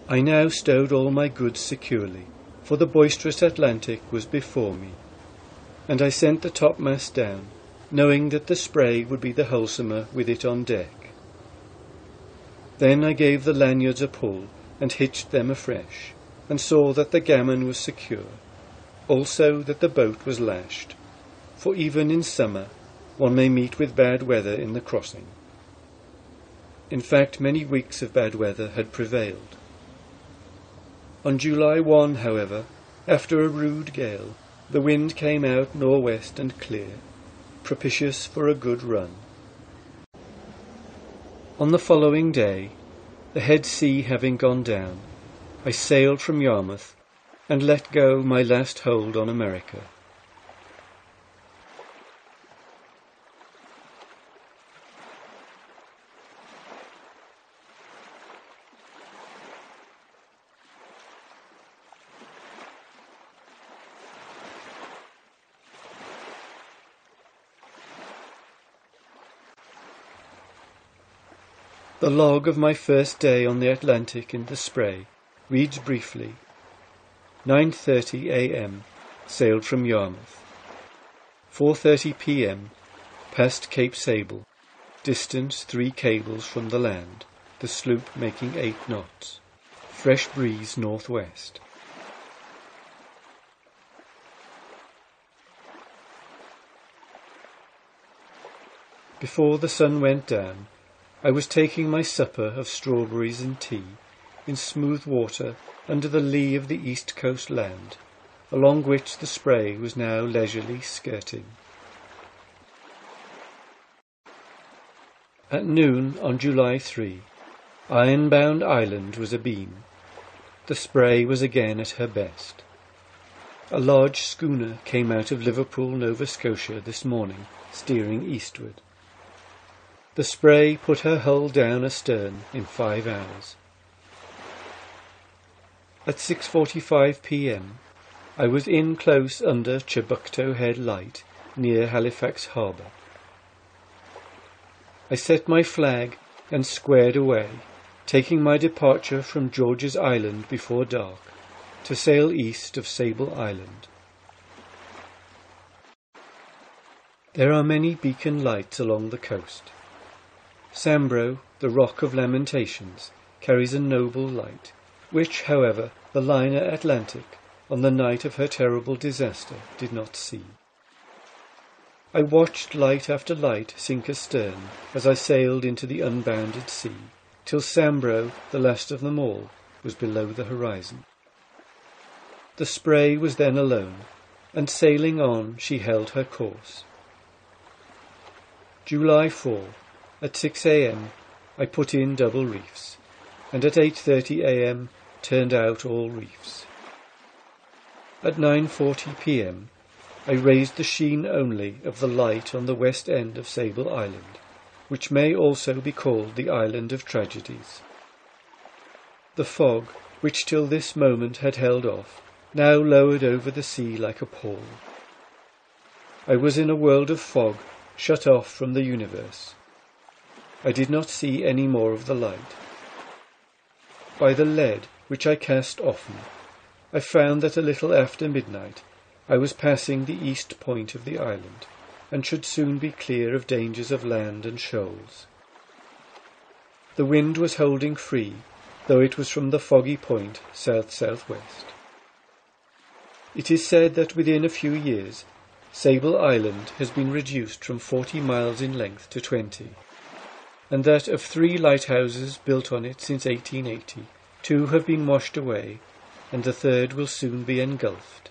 I now stowed all my goods securely, for the boisterous Atlantic was before me, and I sent the topmast down, knowing that the spray would be the wholesomer with it on deck. Then I gave the lanyards a pull and hitched them afresh, and saw that the gammon was secure, also that the boat was lashed, for even in summer one may meet with bad weather in the crossing. In fact, many weeks of bad weather had prevailed. On July 1, however, after a rude gale, the wind came out northwest and clear, propitious for a good run. On the following day, the head sea having gone down, I sailed from Yarmouth and let go my last hold on America. The log of my first day on the Atlantic in the Spray reads briefly: 9:30 a.m. sailed from Yarmouth. 4:30 p.m. passed Cape Sable, distance 3 cables from the land, the sloop making 8 knots. Fresh breeze northwest. Before the sun went down, I was taking my supper of strawberries and tea in smooth water under the lee of the east coast land, along which the Spray was now leisurely skirting. At noon on July 3, Ironbound Island was abeam. The Spray was again at her best. A large schooner came out of Liverpool, Nova Scotia this morning, steering eastward. The Spray put her hull down astern in 5 hours. At 6:45 p.m. I was in close under Chebucto Head Light, near Halifax Harbour. I set my flag and squared away, taking my departure from George's Island before dark, to sail east of Sable Island. There are many beacon lights along the coast. Sambro, the Rock of Lamentations, carries a noble light, which, however, the liner Atlantic, on the night of her terrible disaster, did not see. I watched light after light sink astern as I sailed into the unbounded sea, till Sambro, the last of them all, was below the horizon. The Spray was then alone, and sailing on she held her course. July 4. At 6 a.m. I put in double reefs, and at 8:30 a.m. turned out all reefs. At 9:40 p.m. I raised the sheen only of the light on the west end of Sable Island, which may also be called the Island of Tragedies. The fog, which till this moment had held off, now lowered over the sea like a pall. I was in a world of fog, shut off from the universe. I did not see any more of the light. By the lead, which I cast often, I found that a little after midnight I was passing the east point of the island, and should soon be clear of dangers of land and shoals. The wind was holding free, though it was from the foggy point south-southwest. It is said that within a few years Sable Island has been reduced from 40 miles in length to 20. And that of 3 lighthouses built on it since 1880, 2 have been washed away, and the third will soon be engulfed.